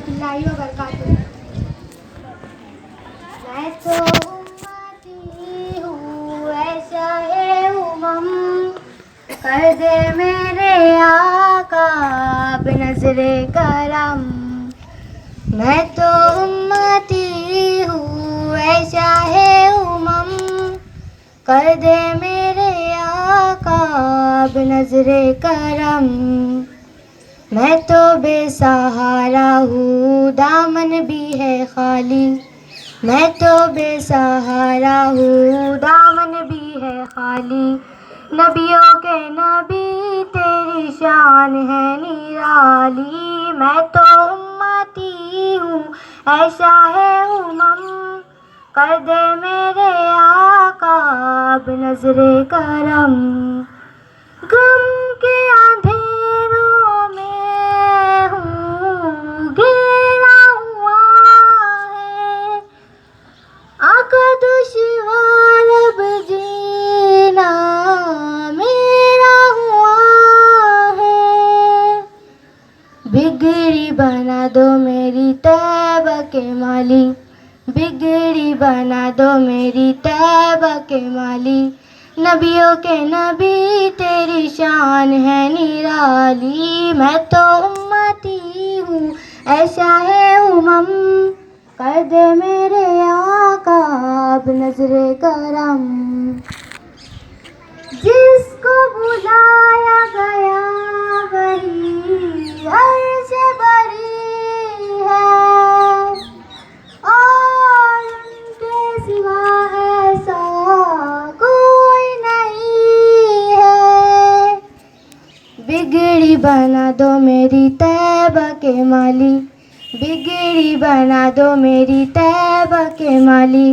रहमतुल्लाहि व बरकातुहू। मैं तो उम्मती हूँ ऐसा है उमम, कर दे मेरे आका बेनज़रे करम। मैं तो उम्मती हूँ ऐसा है उमम, कर दे मेरे आका बेनज़रे करम। मैं तो बेसहारा हूँ दामन भी है खाली, मैं तो बेसहारा हूँ दामन भी है खाली। नबियों के नबी तेरी शान है निराली। मैं तो उम्मती हूँ ऐसा है उमम, कर दे मेरे आका बेनज़रे करम। गम के अंधेरों में हूँ घिरा हुआ है, आका दुश्वार अब जीना मेरा हुआ है। बिगड़ी बना दो मेरी तैबा के माली, बिगड़ी बना दो मेरी तैबा के माली। नबियों के नबी तेरी शान है निराली। मैं तो उम्मती हूँ ऐसा है उमम, कर दे मेरे आका बेनज़रे करम। जिसको बुलाया गया वही अर्श बरी है, और उनके सिवा ऐसा कोई नहीं है। बिगड़ी बना दो मेरी तैबा के माली, बिगड़ी बना दो मेरी तैबा के माली।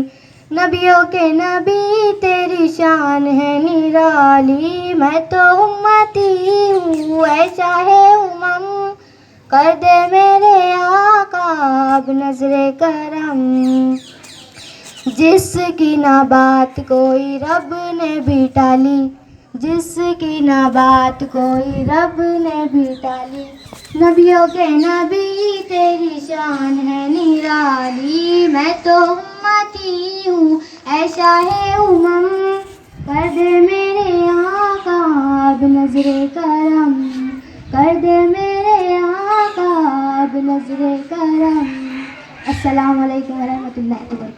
नबियों के नबी तेरी शान है निराली। मैं तो उम्मती हूँ ऐसा है उमम, कर दे मेरे आका बेनज़रे करम। जिसकी ना बात कोई रब ने भी टाली, जिसकी ना बात कोई रब ने भी टाली। नबियों के नबी तेरी शान है निराली। मैं तो उम्मती हूँ ऐसा है उमम, कर दे मेरे आका बेनज़रे करम, कर दे मेरे आका बेनज़रे करम। अस्सलामु अलैकुम व रहमतुल्लाहि व बरकातुहू।